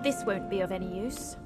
This won't be of any use.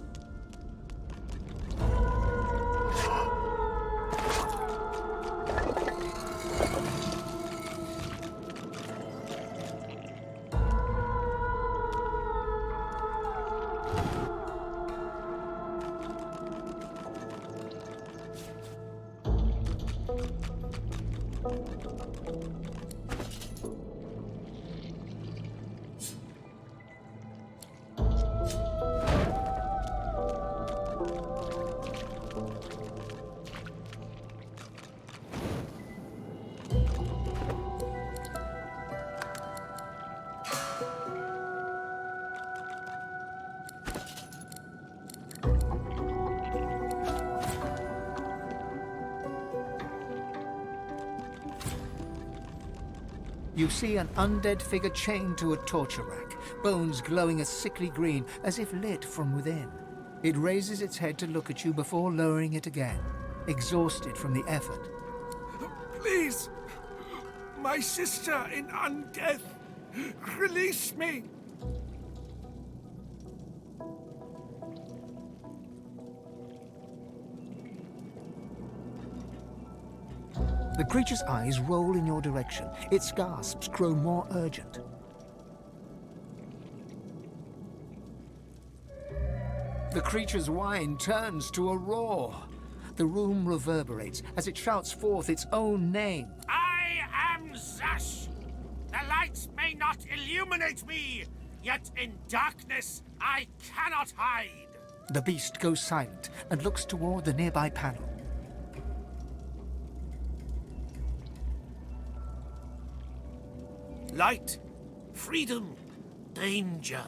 You see an undead figure chained to a torture rack, bones glowing a sickly green as if lit from within. It raises its head to look at you before lowering it again, exhausted from the effort. Please, my sister in undeath, release me. The creature's eyes roll in your direction. Its gasps grow more urgent. The creature's whine turns to a roar. The room reverberates as it shouts forth its own name. I am Zash. The lights may not illuminate me, yet in darkness I cannot hide. The beast goes silent and looks toward the nearby panel. Light, freedom, danger.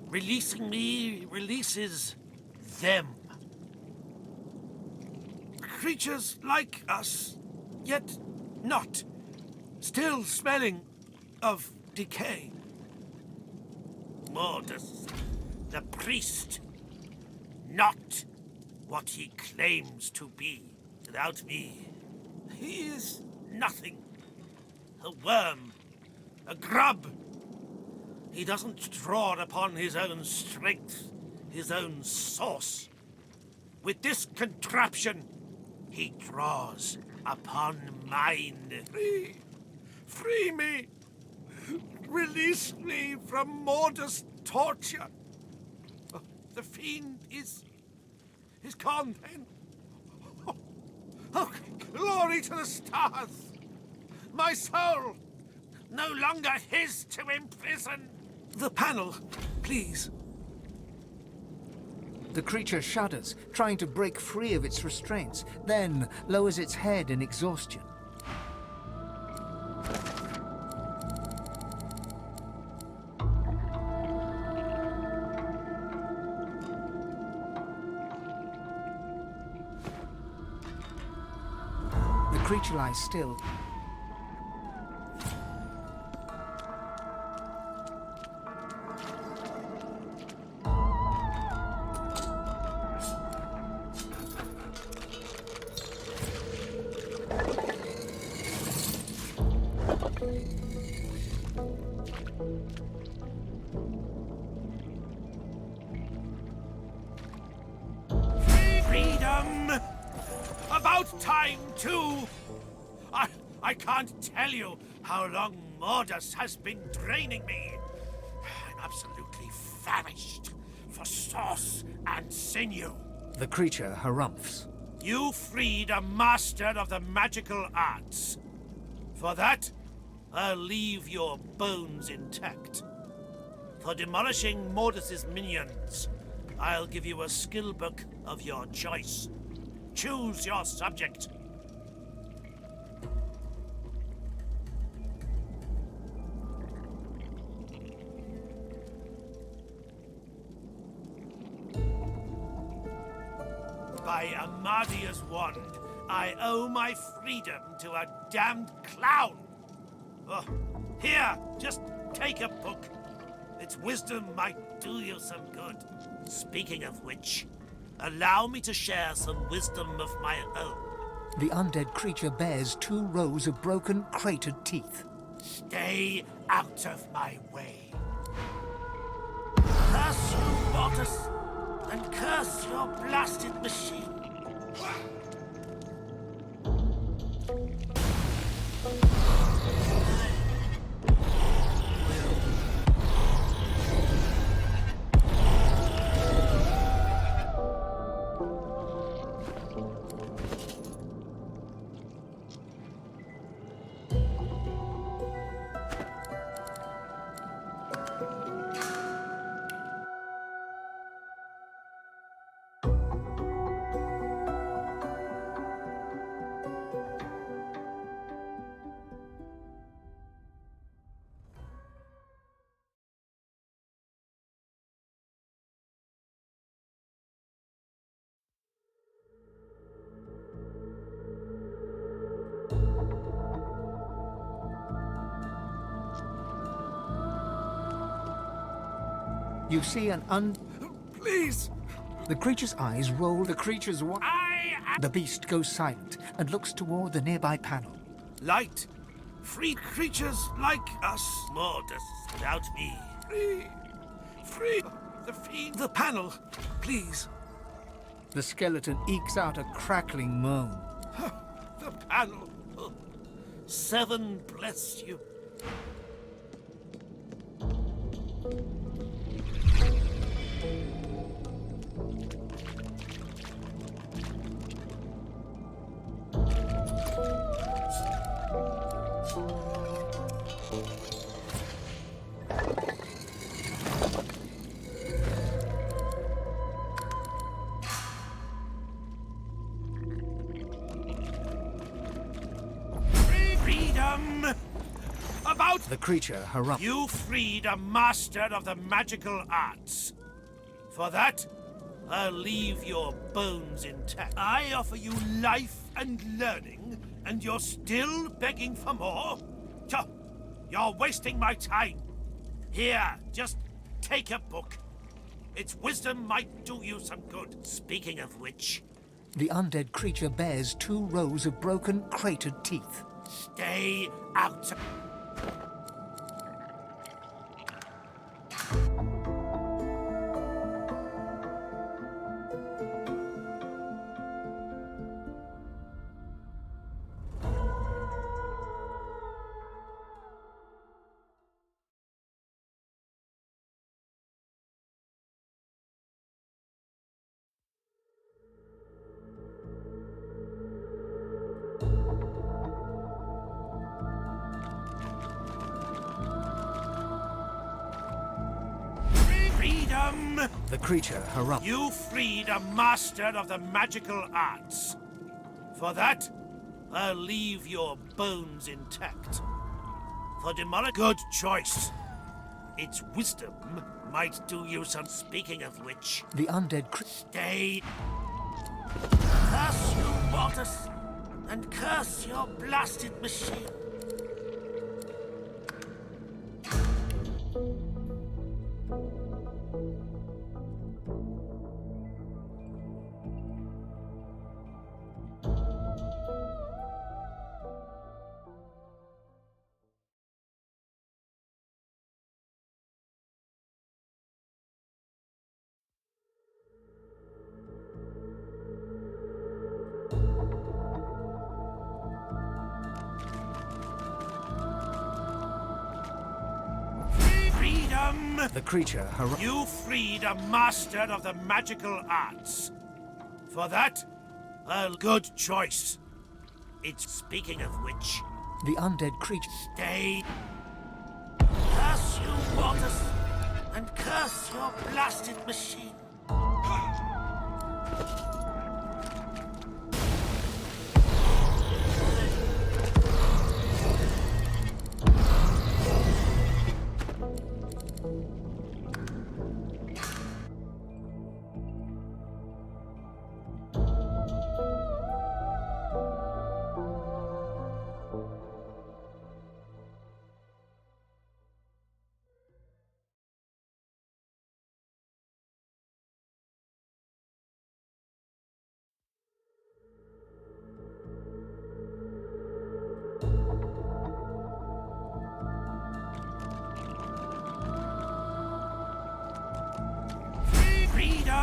Releasing me releases them. Creatures like us, yet not. Still smelling of decay. Mordus, the priest. Not what he claims to be. Without me, he is nothing. A worm. A grub. He doesn't draw upon his own strength, his own source. With this contraption, he draws upon mine. Free me. Release me from Mordus' torture. The fiend is gone then. Oh, glory to the stars. My soul. No longer his to imprison. The panel, please. The creature shudders, trying to break free of its restraints, then lowers its head in exhaustion. The creature lies still. Freedom! About time, too! I can't tell you how long Mordus has been draining me. I'm absolutely famished for sauce and sinew. The creature harumphs. You freed a master of the magical arts. For that, I'll leave your bones intact. For demolishing Mordus's minions, I'll give you a skill book of your choice. Choose your subject. By Amadia's wand, I owe my freedom to a damned clown. Oh, here, just take a book. Its wisdom might do you some good. Speaking of which, allow me to share some wisdom of my own. The undead creature bears 2 rows of broken, cratered teeth. Stay out of my way. Curse you waters and curse your blasted machine. You see an Please! The creature's eyes roll. The creature's I The beast goes silent and looks toward the nearby panel. Light. Free creatures like us. More dust without me. Free. Free. The fiend. The panel. Please. The skeleton ekes out a crackling moan. The panel. Seven bless you. Freedom! About The creature erupts. you freed a master of the magical arts. For that, I'll leave your bones intact. I offer you life and learning, and you're still begging for more? You're wasting my time. Here, just take a book. Its wisdom might do you some good. Speaking of which, The undead creature bears 2 rows of broken, cratered teeth. stay out. Freedom! The creature erupts. You freed a master of the magical arts. For that, I'll leave your bones intact. For demonic, good choice. Its wisdom might do you some. Speaking of which, The undead creature. stay. Curse you, waters, and curse your blasted machine. Freedom! The creature erupts. You freed a master of the magical arts. For that, I'll. Good choice. It's speaking of which, The undead creature. stay. Curse you, waters, and curse your blasted machine.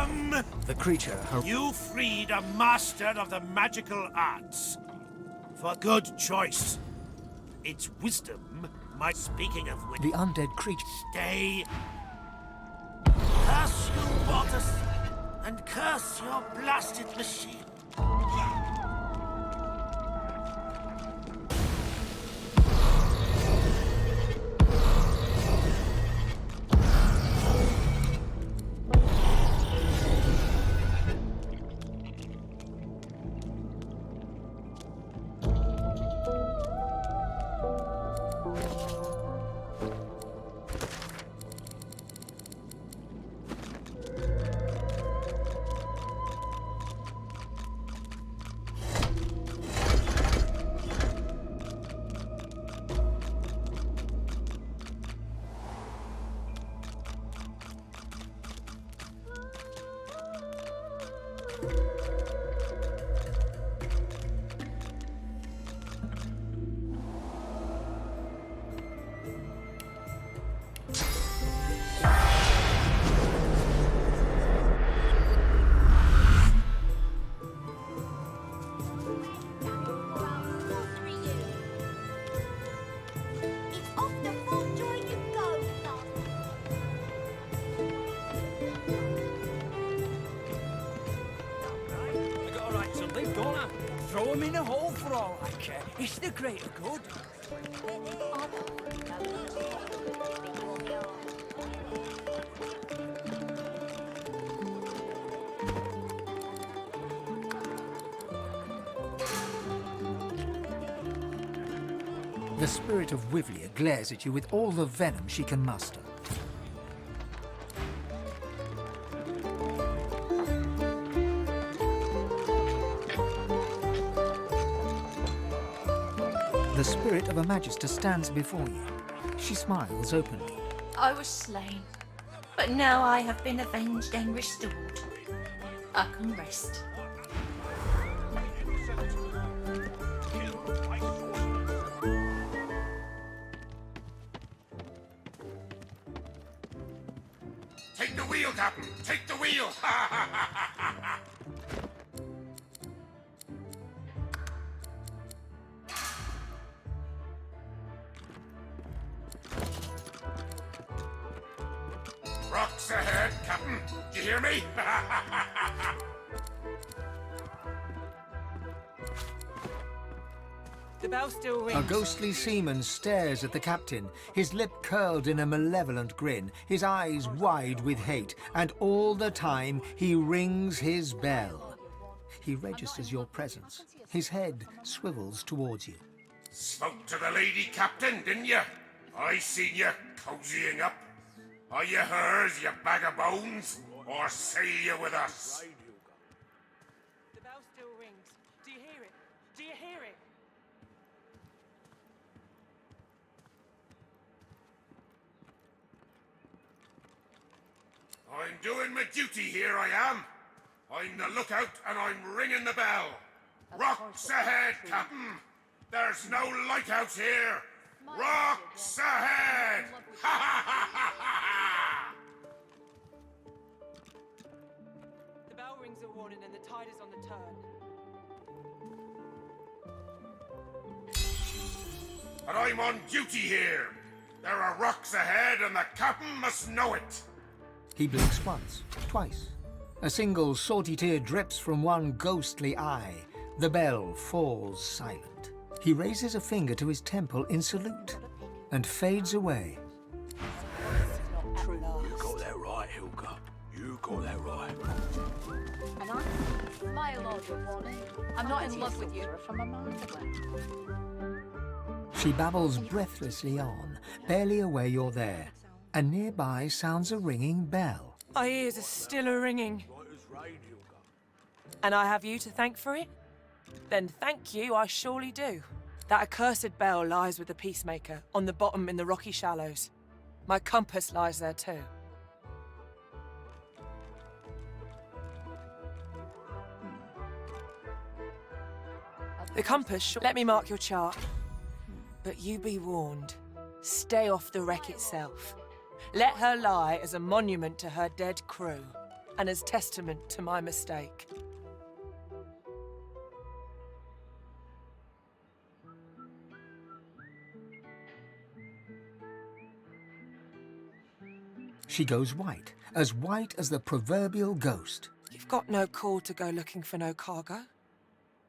Wisdom! The creature, You freed a master of the magical arts. For good choice. It's wisdom, my speaking of which. the undead creature. Stay. Curse you, Mortis, and curse your blasted machine. Throw him in a hole for all I care. It's the greater good. The spirit of Wivlia glares at you with all the venom she can muster. The spirit of a magister stands before you. She smiles openly. I was slain, but now I have been avenged and restored. I can rest. Take the wheel, Captain! Take the wheel! Rocks ahead, Captain! Do you hear me? The bell still A rings. ghostly seaman stares at the captain, his lip curled in a malevolent grin, his eyes wide with hate, and all the time he rings his bell. He registers your presence. His head swivels towards you. Spoke to the lady, Captain, didn't you? I seen you cozying up. Are you hers, you bag of bones? Or sail you with us? The bell still rings. Do you hear it? Do you hear it? I'm doing my duty here, I am. I'm the lookout and I'm ringing the bell. Rocks ahead, Captain. There's no lighthouse here. Rocks ahead! Ha ha ha ha ha! The bell rings a warning and the tide is on the turn. And I'm on duty here. There are rocks ahead and the captain must know it. He blinks once, twice. A single salty tear drips from one ghostly eye. The bell falls silent. He raises a finger to his temple in salute and fades away. You got that right, Hilka. You got that right. And I'm my lord of warning. I'm not in love with you. From a moment away. She babbles breathlessly on, barely aware you're there, and nearby sounds a ringing bell. My ears are still a-ringing. And I have you to thank for it? Then thank you, I surely do. That accursed bell lies with the Peacemaker, on the bottom in the rocky shallows. My compass lies there too. The compass, let me mark your chart. But you be warned. Stay off the wreck itself. Let her lie as a monument to her dead crew. and as testament to my mistake. She goes white as the proverbial ghost. You've got no call to go looking for no cargo.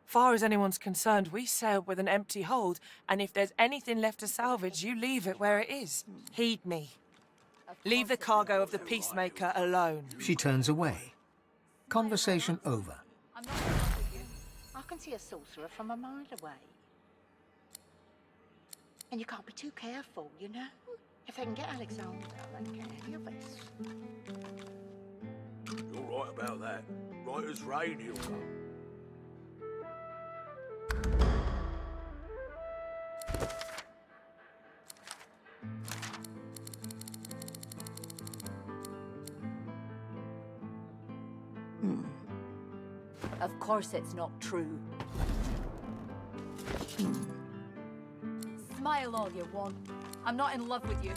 Far as anyone's concerned, we sailed with an empty hold, and if there's anything left to salvage, you leave it where it is. Heed me. Leave the cargo of the Peacemaker alone. She turns away. Conversation over. I'm not in love with you. I can see a sorcerer from a mile away. And you can't be too careful, you know? If they can get Alexander, they can have us. You're right about that. Right as rain, Hilda. Of course it's not true. Smile all you want. I'm not in love with you.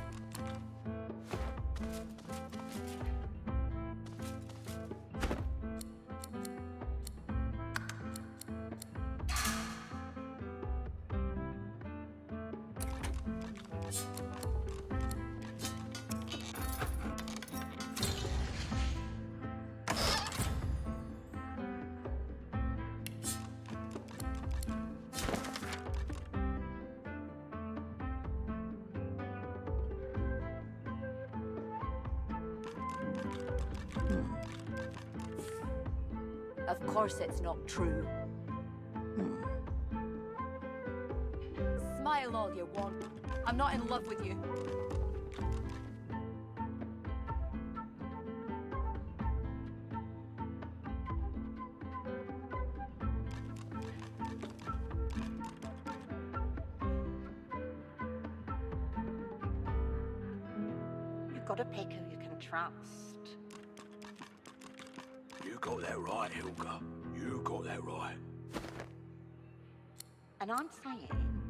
Of course it's not true. Smile all you want. I'm not in love with you. You've got to pick who you can trust. You got that right, Hilda. You got that right. And I'm saying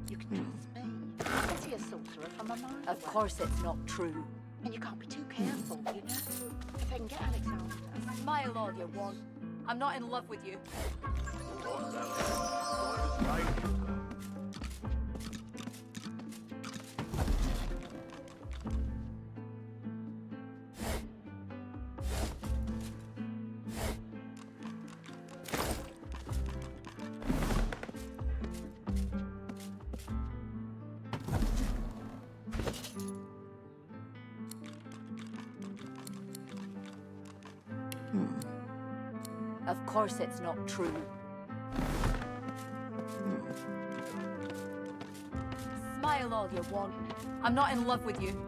you can trust me. I can see a sorcerer from a mile away. Of course it's not true. And you can't be too careful, you know? If they can get Alexander. Smile all you want. I'm not in love with you. You're right about that. Right as rain, Hilda. Of course it's not true. Smile all you want. I'm not in love with you.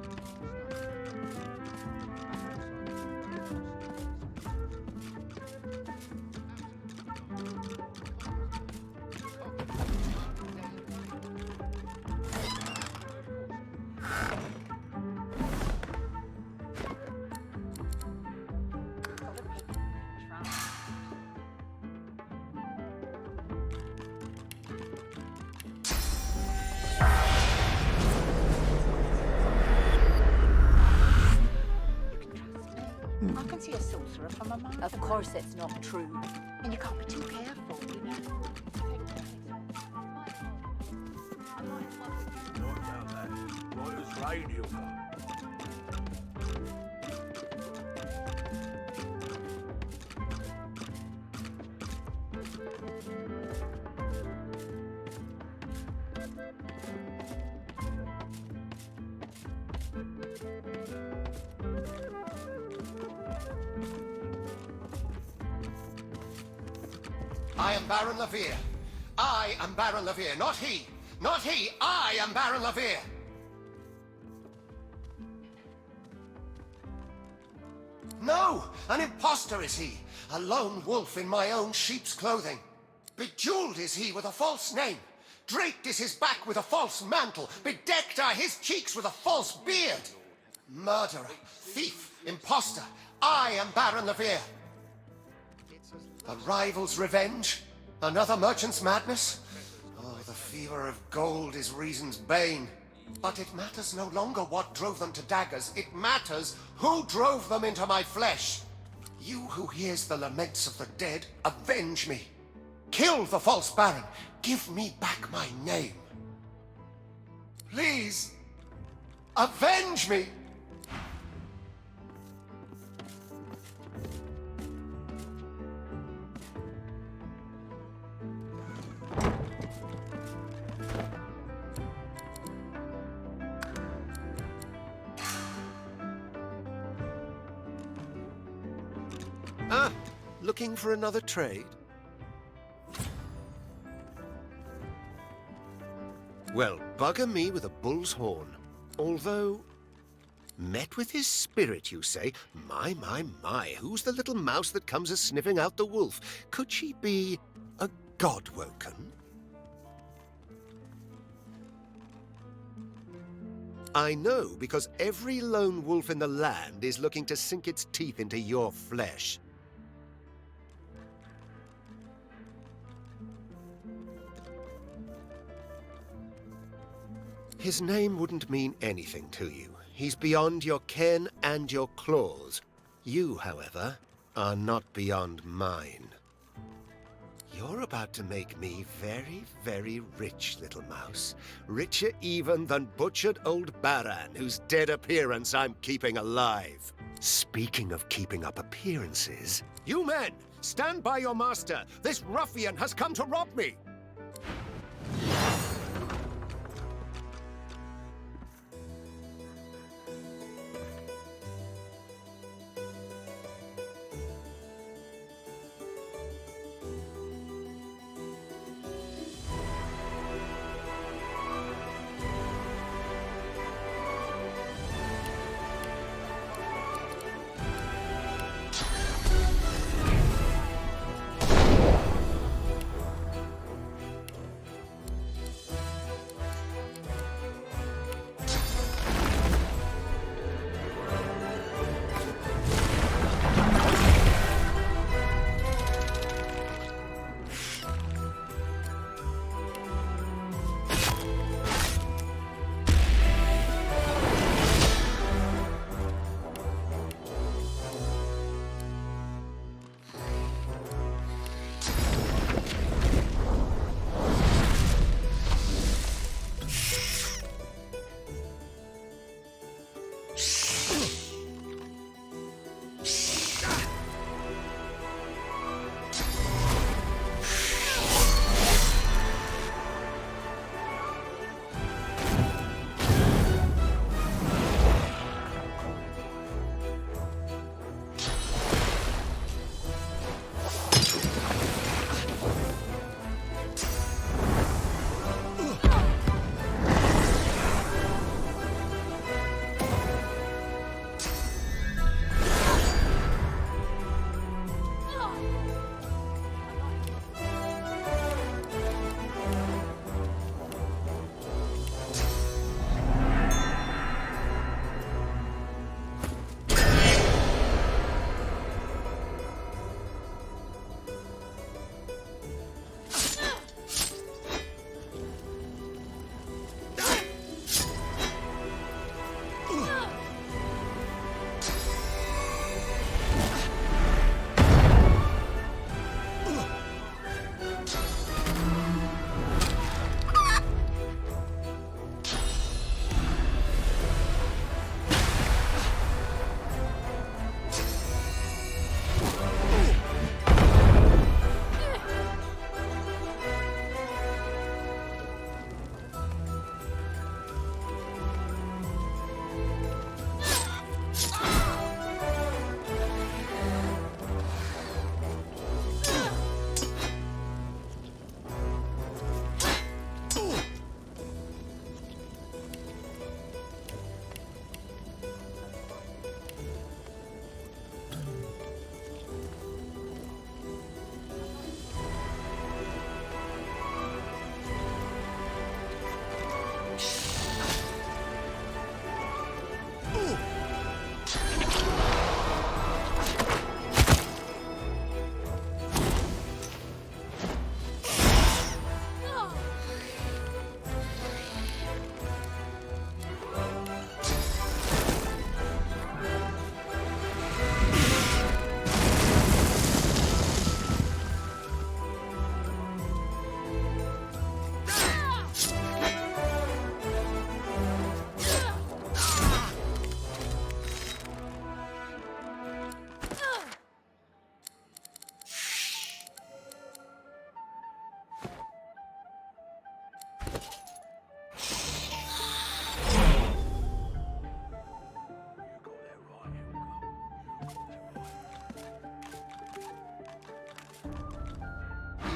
I can see a sorcerer from a mile. Of course it's not true. And you can't be too careful, you know. I'm not in love with you. Right about that. Right as rain, Hilda. I am Baron Levere. I am Baron Levere, not he. Not he. I am Baron Levere. No, an impostor is he. A lone wolf in my own sheep's clothing. Bejeweled is he with a false name. Draped is his back with a false mantle. Bedecked are his cheeks with a false beard. Murderer, thief, impostor. I am Baron Levere. A rival's revenge? Another merchant's madness? Oh, the fever of gold is reason's bane. But it matters no longer what drove them to daggers. It matters who drove them into my flesh. You who hears the laments of the dead, avenge me. Kill the false baron. Give me back my name. Please, avenge me. Ah, looking for another trade? Well, bugger me with a bull's horn. Although, met with his spirit, you say? My, who's the little mouse that comes a-sniffing out the wolf? Could she be a godwoken? I know, because every lone wolf in the land is looking to sink its teeth into your flesh. His name wouldn't mean anything to you. He's beyond your ken and your claws. You, however, are not beyond mine. You're about to make me very, very rich, little mouse. Richer even than butchered old Baran, whose dead appearance I'm keeping alive. Speaking of keeping up appearances, you men, stand by your master. This ruffian has come to rob me.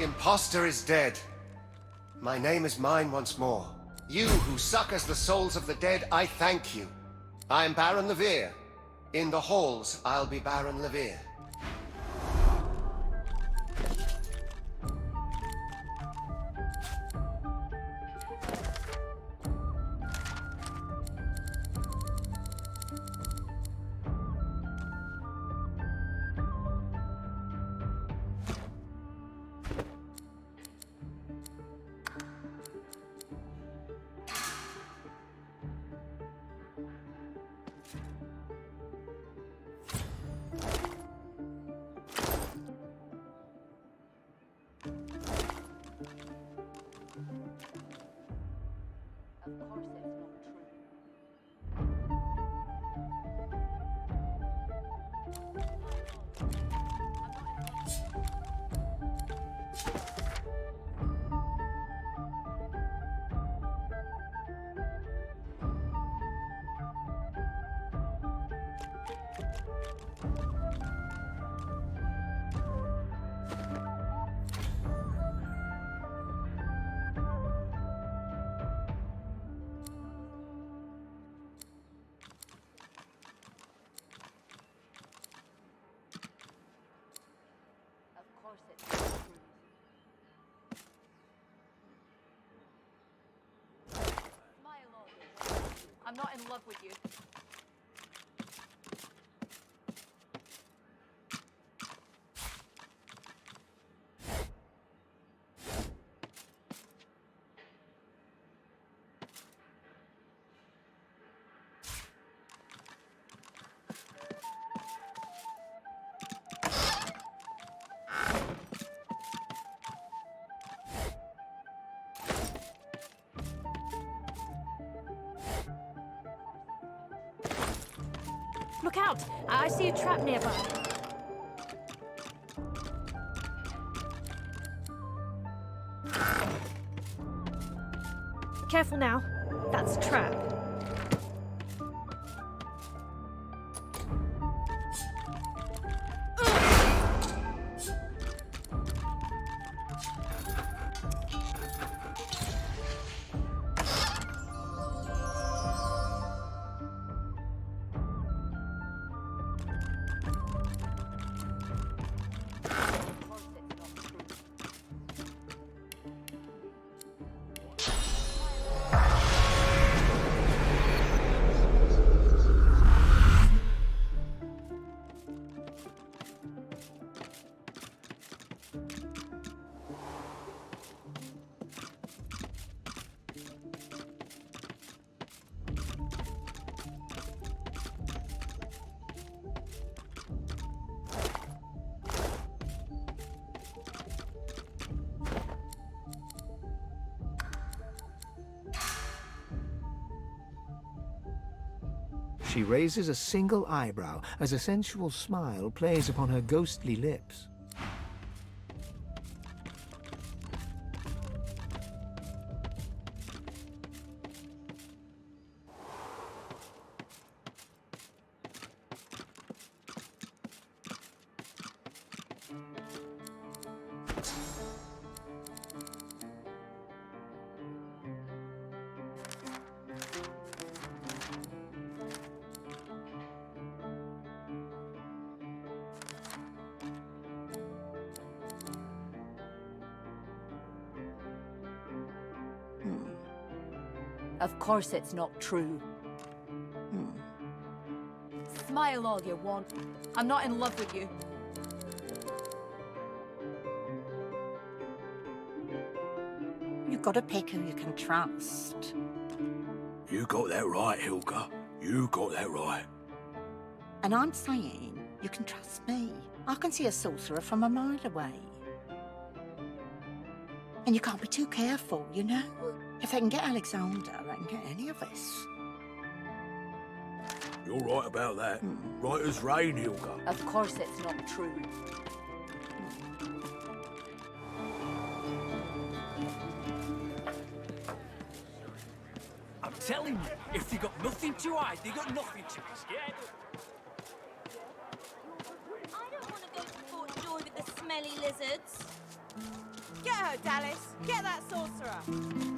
The impostor is dead. My name is mine once more. You who succors the souls of the dead, I thank you. I am Baron Levere. In the halls, I'll be Baron Levere. Of course it's not true. Of course it's not true. Smile all you want. I'm not in love with you. Look out! I see a trap nearby. Careful now. That's a trap. She raises a single eyebrow as a sensual smile plays upon her ghostly lips. Of course it's not true. Smile all you want. I'm not in love with you. You gotta pick who you can trust. You got that right, Hilka. You got that right. And I'm saying you can trust me. I can see a sorcerer from a mile away. And you can't be too careful, you know? If they can get Alexander, they can get any of us. You're right about that. Right as rain, Hilka. Of course it's not true. I'm telling you, if they got nothing to hide, they got nothing to be scared of. I don't want to go to Fort Joy with the smelly lizards. Get her, Dallas! Get that sorcerer!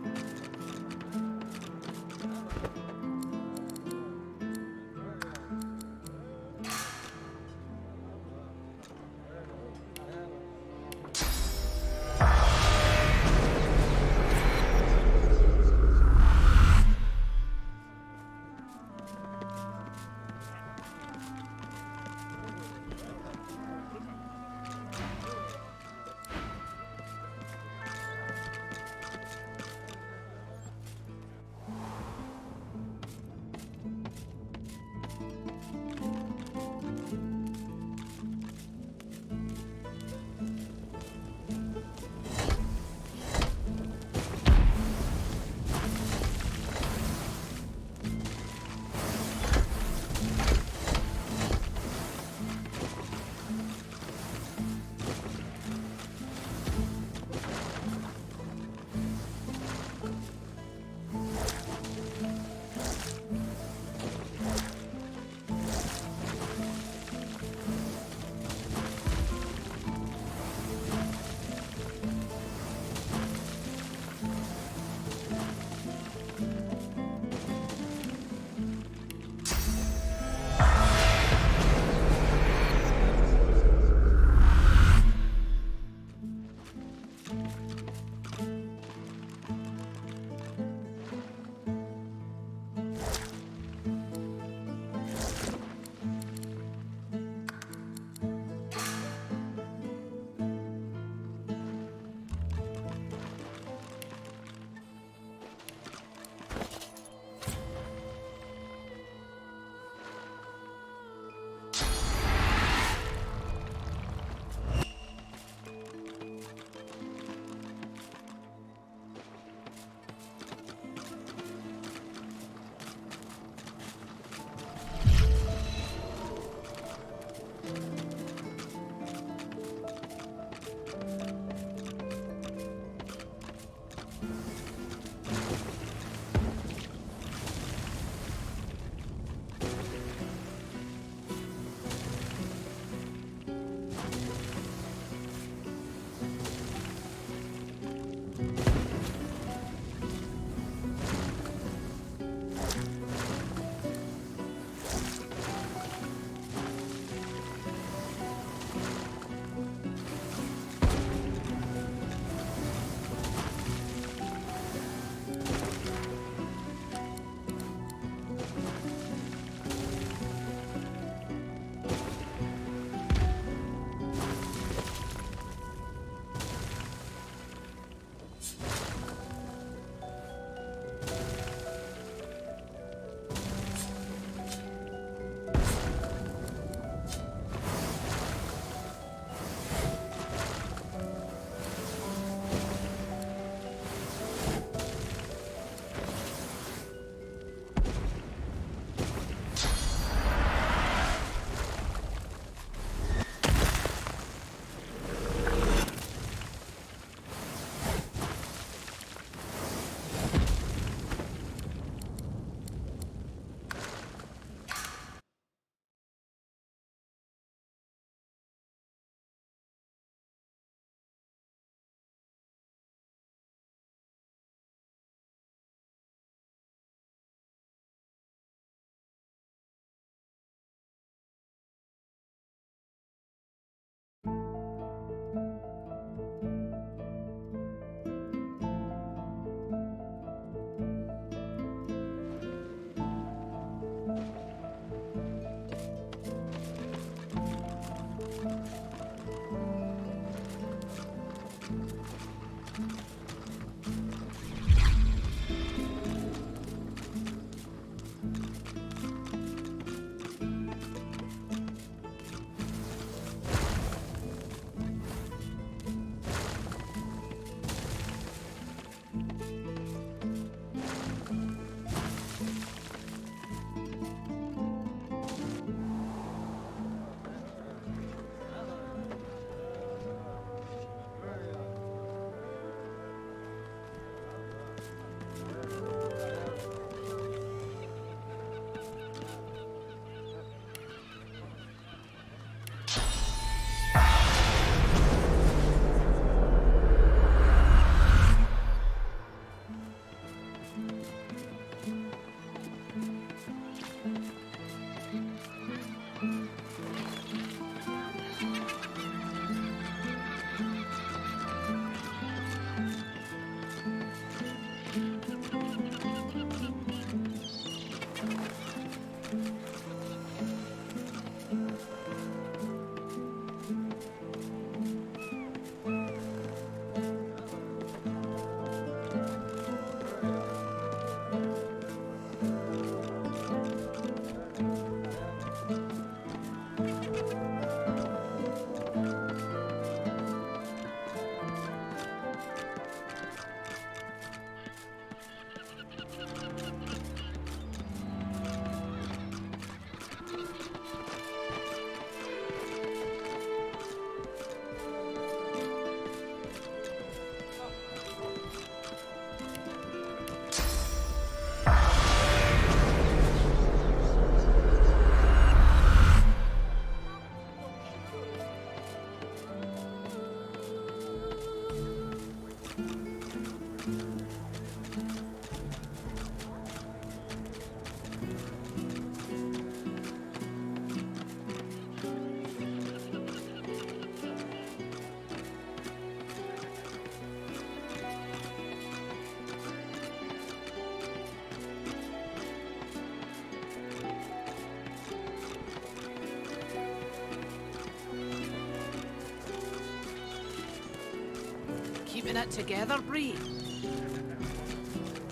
Keeping it together, Bree.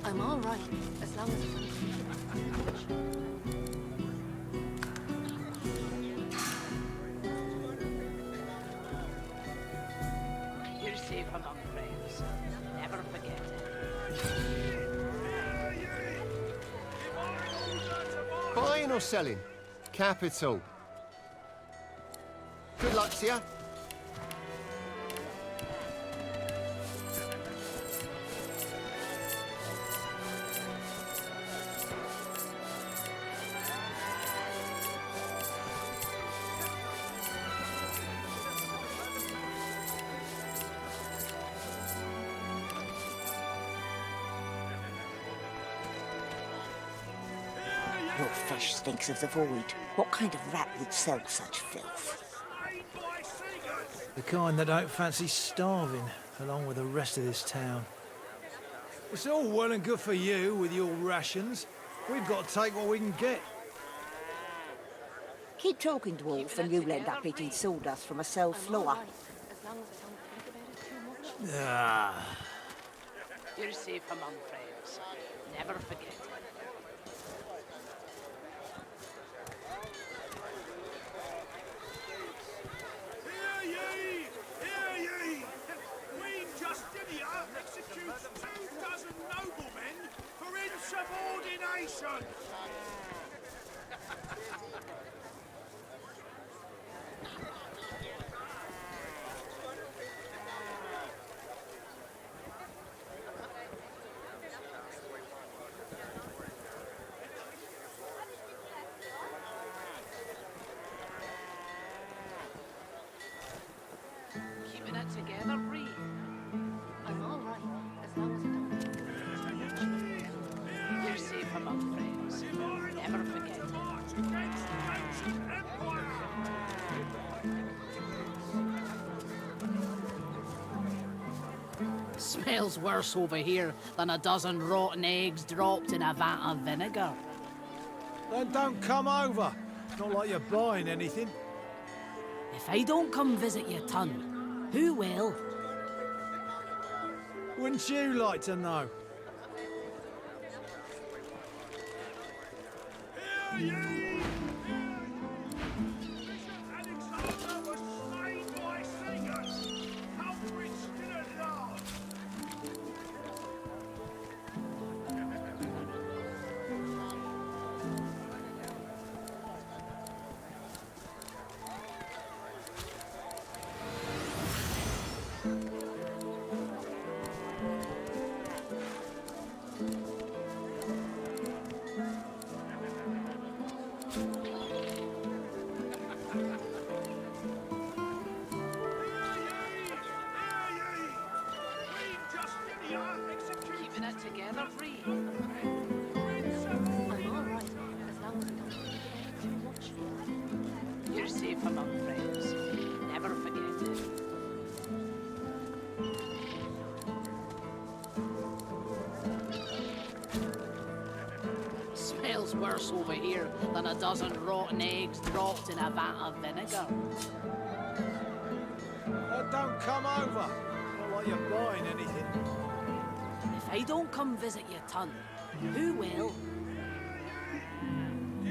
I'm all right, as long as it's You're safe among friends. Never forget it. Buying or selling? Capital. Good luck to you. Your fish stinks of the void. What kind of rat would sell such filth? The kind that don't fancy starving, along with the rest of this town. It's all well and good for you with your rations. We've got to take what we can get. Keep talking, dwarf, and you'll end up eating sawdust from a cell floor. as long as I don't think about it too much. Ah. You're safe among friends. Never forget it. Hear ye! Hear ye! Queen Justinia executes 24 noblemen for insubordination! Keeping it together, Bree. I'm all right, as long as I don't think about it too much. You're safe among friends. Never forget it. Smells worse over here than a dozen rotten eggs dropped in a vat of vinegar. Then don't come over. Not like you're buying anything. If I don't come visit your ton, who will? Wouldn't you like to know? Hear ye! Alexander was slain by singers! Culprits still at large! Keeping it together, Bree. I'm all right, as long as I don't think about it too much. You're safe among friends. Never forget it. Smells worse over here than a dozen rotten eggs dropped in a vat of vinegar. Then don't come over. Not like you're buying anything. If I don't come visit your ton, who will?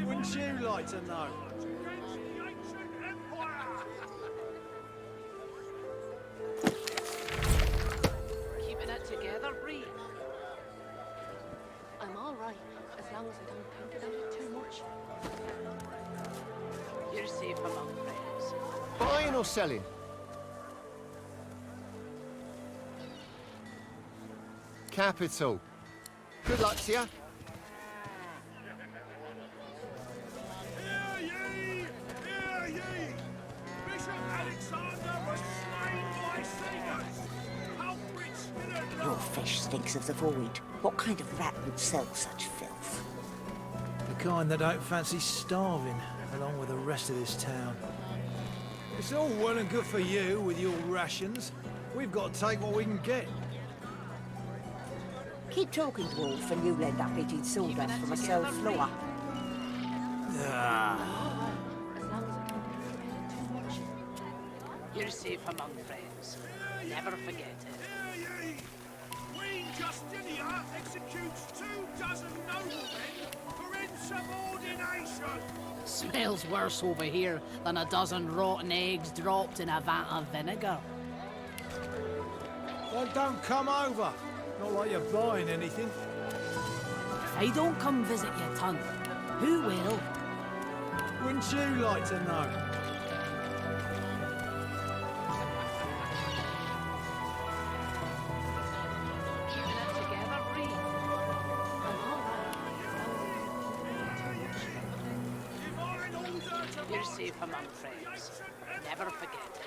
Wouldn't you like to know? Keeping it together, Bree. I'm all right, as long as I don't think about it too much. You're safe among friends. Buying or selling? Capital. Good luck to you. Hear ye! Hear ye! Bishop Alexander was slain by singers! Culprits still at Your large! fish stinks of the void. What kind of rat would sell such filth? The kind that don't fancy starving, along with the rest of this town. It's all well and good for you with your rations. We've got to take what we can get. Keep talking, dwarf, and you'll end up eating sawdust from a cell floor. Ah. As long as I don't think about it too much. You're safe among friends. Never forget it. Hear ye! Queen Justinia executes 24 noblemen for insubordination! Smells worse over here than a dozen rotten eggs dropped in a vat of vinegar. Then don't come over. Not like you're buying anything. If I don't come visit your ton, who will? Wouldn't you like to know? You're safe among friends. Never forget it.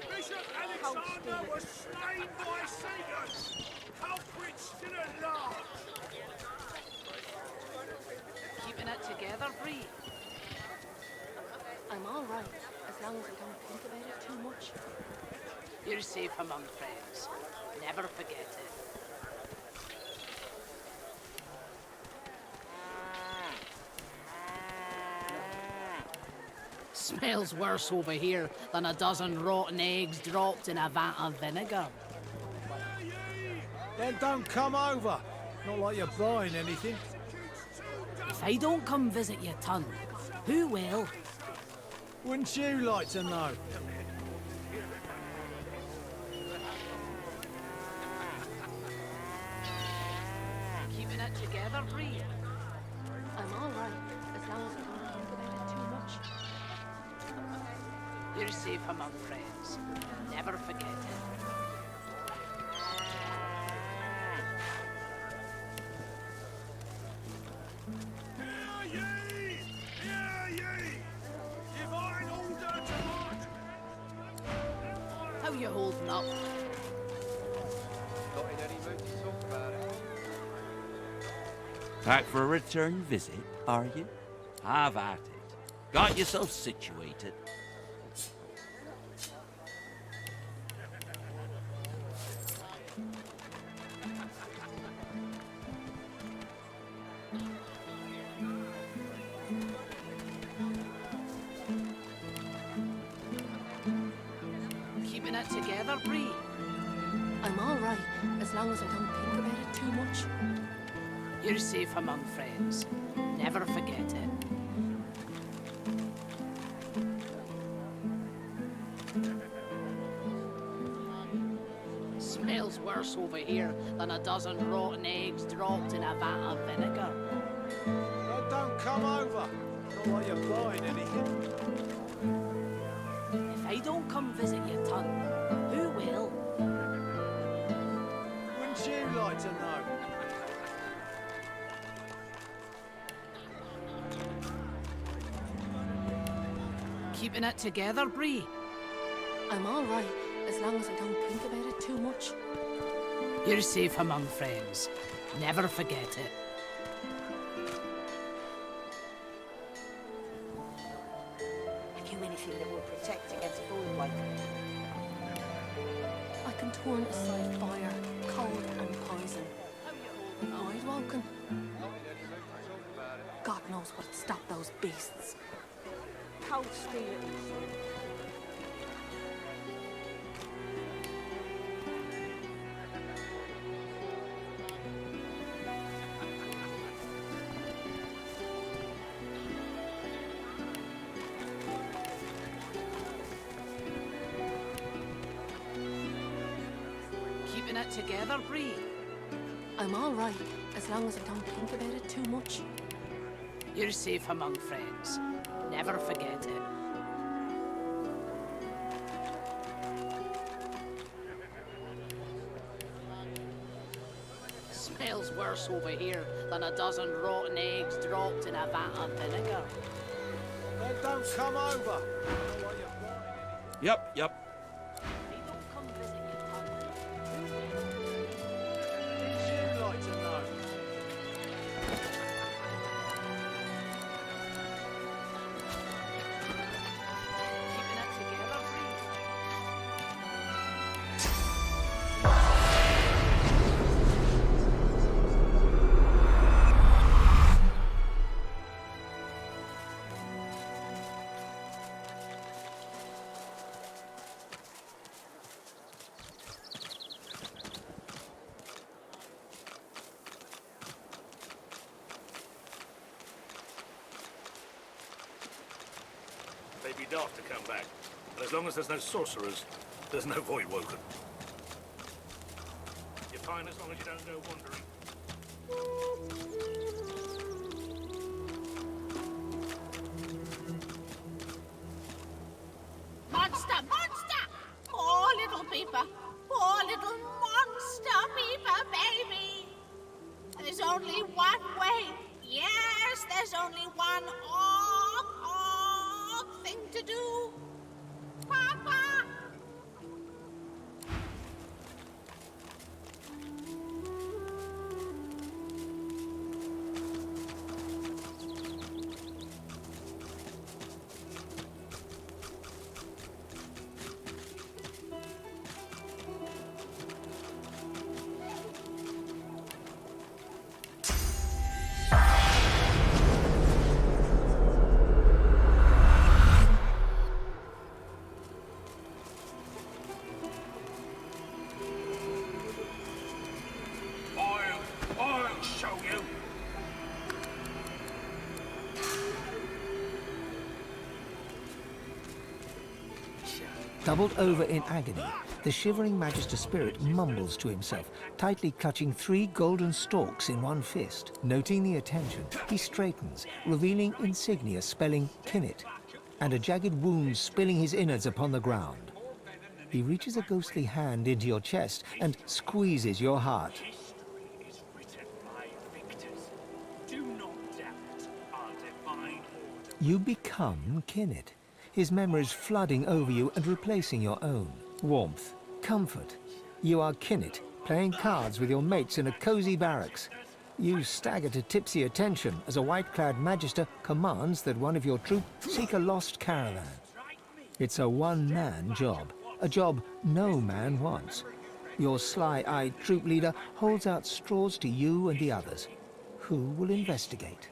Bishop Alexander was slain by Satan! Culprits still at large! Keeping it together, Bree. I'm all right, as long as I don't think about it too much. You're safe among friends. Never forget it. Smells worse over here than a dozen rotten eggs dropped in a vat of vinegar. Then don't come over. Not like you're buying anything. If I don't come visit your ton, who will? Wouldn't you like to know? Keeping it together, Bree. I'm all right, as long as I don't think about it too much. You're safe among friends. Never forget it. Hear ye! Hear ye! Divine order to march! How you holding up? Not in any mood to talk about it. Back for a return visit, are you? Have at it. Got yourself situated. Keeping it together, Bree. I'm all right, as long as I don't think about it too much. You're safe among friends. Never forget it. Smells worse over here than a dozen rotten eggs dropped in a vat of vinegar. Then don't come over. Not like you're buying anything. If I don't come visit your ton, who will? Wouldn't you like to know? Keeping it together, Bree. I'm all right, as long as I don't think about it too much. You're safe among friends. Never forget it. Have you anything that will protect against full white? I can turn aside fire, cold and poison. Night walking. God knows what'd stop those beasts. Cold steel at least. Keeping it together, Bree. I'm all right, as long as I don't think about it too much. You're safe among friends. Never forget it. Smells worse over here than a dozen rotten eggs dropped in a vat of vinegar. Then don't come over. Not like you're buying anything. Yep. If I don't come visit your ton, who will? staff to come back. And as long as there's no sorcerers, there's no void woken. You're fine as long as you don't go wandering. Monster! Monster! Poor little Peeper! Poor little monster Peeper, baby! There's only one way. Yes, there's only one thing to do. Papa! I'll show you. Doubled over in agony, the shivering Magister spirit mumbles to himself, tightly clutching 3 golden stalks in one fist. Noting the attention, he straightens, revealing insignia spelling Kinnet, and a jagged wound spilling his innards upon the ground. He reaches a ghostly hand into your chest and squeezes your heart. You become Kinnet, his memories flooding over you and replacing your own. Warmth, comfort. You are Kinnet, playing cards with your mates in a cozy barracks. You stagger to tipsy attention as a white-clad Magister commands that one of your troop seek a lost caravan. It's a one-man job, a job no man wants. Your sly-eyed troop leader holds out straws to you and the others. Who will investigate?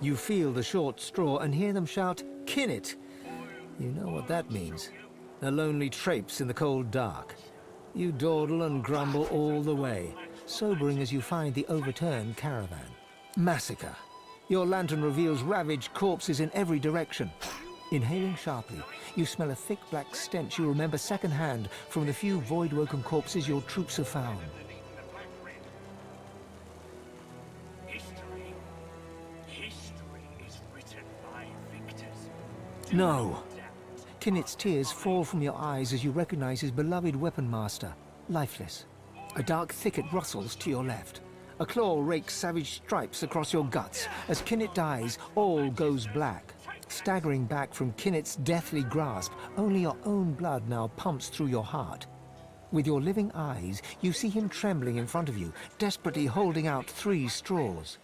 You feel the short straw and hear them shout, "Kinnet!" You know what that means. A lonely traipse in the cold dark. You dawdle and grumble all the way, sobering as you find the overturned caravan. Massacre. Your lantern reveals ravaged corpses in every direction. Inhaling sharply, you smell a thick black stench you remember secondhand from the few void-woken corpses your troops have found. No. Kinnet's tears fall from your eyes as you recognize his beloved weapon master, lifeless. A dark thicket rustles to your left. A claw rakes savage stripes across your guts. As Kinnet dies, all goes black. Staggering back from Kinnet's deathly grasp, only your own blood now pumps through your heart. With your living eyes, you see him trembling in front of you, desperately holding out 3 straws.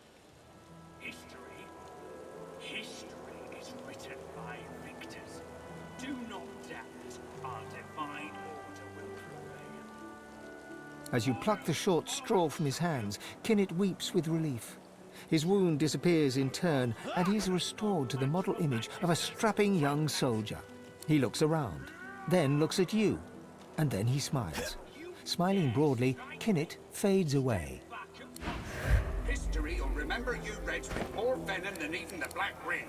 As you pluck the short straw from his hands, Kinnet weeps with relief. His wound disappears in turn, and he is restored to the model image of a strapping young soldier. He looks around, then looks at you, and then he smiles. Smiling broadly, Kinnet fades away. History will remember you Reds with more venom than even the Black Ring.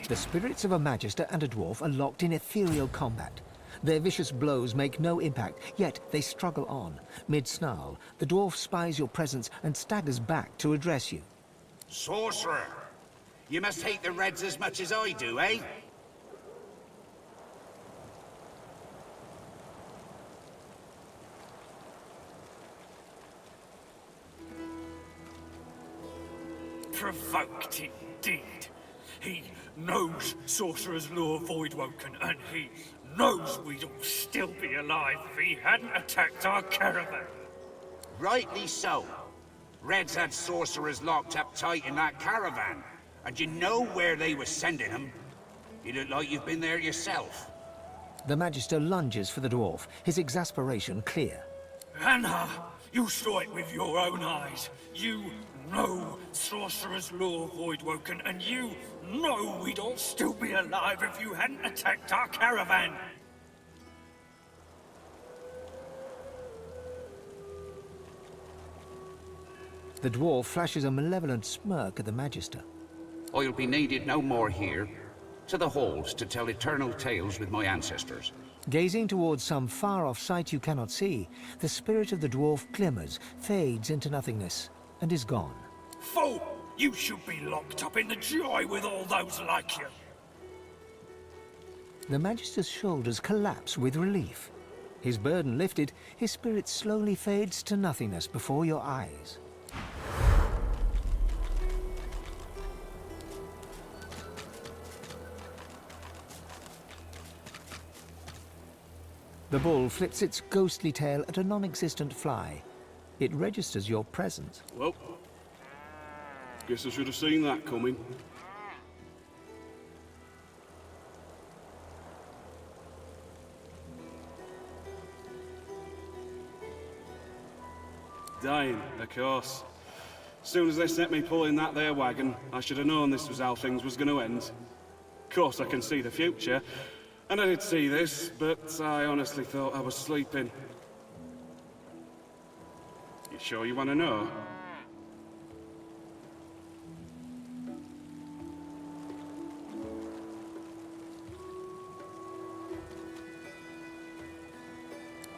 The spirits of a Magister and a dwarf are locked in ethereal combat. Their vicious blows make no impact, yet they struggle on. Mid-snarl, the dwarf spies your presence and staggers back to address you. Sorcerer! You must hate the Reds as much as I do, eh? Provoked indeed. He knows Sorcerer's Law Voidwoken, and he knows we'd all still be alive if he hadn't attacked our caravan. Rightly so. Reds had sorcerers locked up tight in that caravan, and you know where they were sending them. You look like you've been there yourself. The Magister lunges for the dwarf, his exasperation clear. Anna, you saw it with your own eyes. You know Sorcerer's Law Voidwoken, and you know we'd all still be alive if you hadn't attacked our caravan. The dwarf flashes a malevolent smirk at the Magister. I'll be needed no more here. To the halls to tell eternal tales with my ancestors. Gazing towards some far-off sight you cannot see, the spirit of the dwarf glimmers, fades into nothingness, and is gone. Fool! You should be locked up in the joy with all those like you. The Magister's shoulders collapse with relief. His burden lifted, his spirit slowly fades to nothingness before your eyes. The bull flips its ghostly tail at a non-existent fly. It registers your presence. Well, guess I should have seen that coming. Dying, of course. As soon as they sent me pulling that there wagon, I should have known this was how things was going to end. Of course, I can see the future, and I did see this, but I honestly thought I was sleeping. You sure you want to know?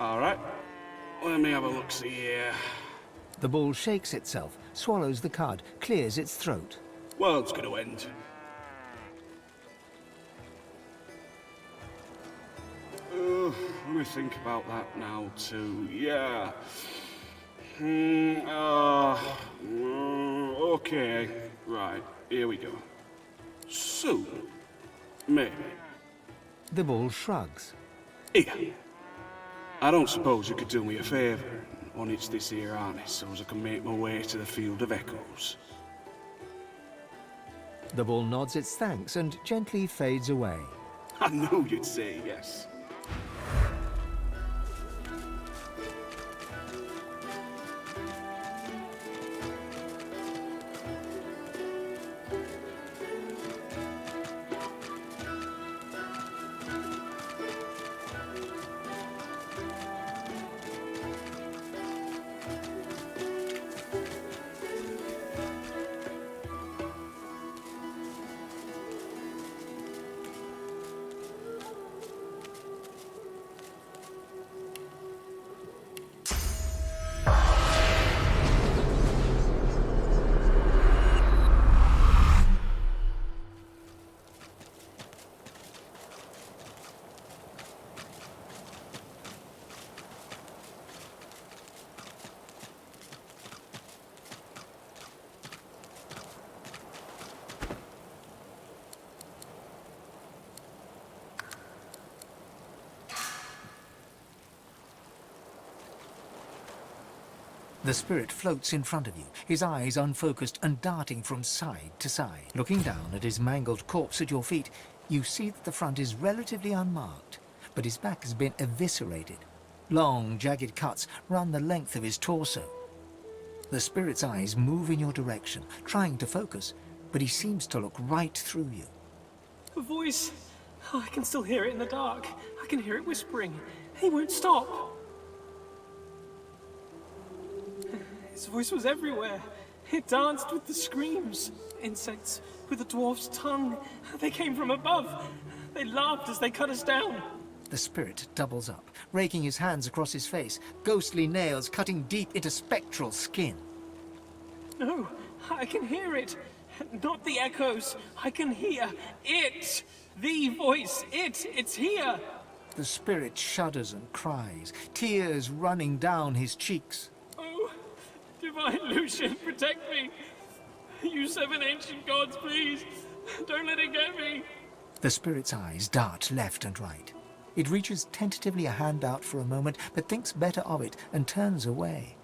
All right, let me have a look-see here. The bull shakes itself, swallows the cud, clears its throat. World's gonna end. Let me think about that now, too. Yeah. Okay. Right, here we go. Soon. Maybe. The bull shrugs. Here. I don't suppose you could do me a favour and unhitch this here harness so as I can make my way to the Field of Echoes. The bull nods its thanks and gently fades away. I knew you'd say yes. The spirit floats in front of you, his eyes unfocused and darting from side to side. Looking down at his mangled corpse at your feet, you see that the front is relatively unmarked, but his back has been eviscerated. Long, jagged cuts run the length of his torso. The spirit's eyes move in your direction, trying to focus, but he seems to look right through you. A voice. Oh, I can still hear it in the dark. I can hear it whispering. He won't stop. His voice was everywhere. It danced with the screams. Insects with the dwarf's tongue. They came from above. They laughed as they cut us down. The spirit doubles up, raking his hands across his face, ghostly nails cutting deep into spectral skin. No, I can hear it. Not the echoes. I can hear it. The voice. It's here. The spirit shudders and cries, tears running down his cheeks. Oh, Divine Lucian, protect me. You seven ancient gods, please. Don't let it get me. The spirit's eyes dart left and right. It reaches tentatively a hand out for a moment, but thinks better of it and turns away.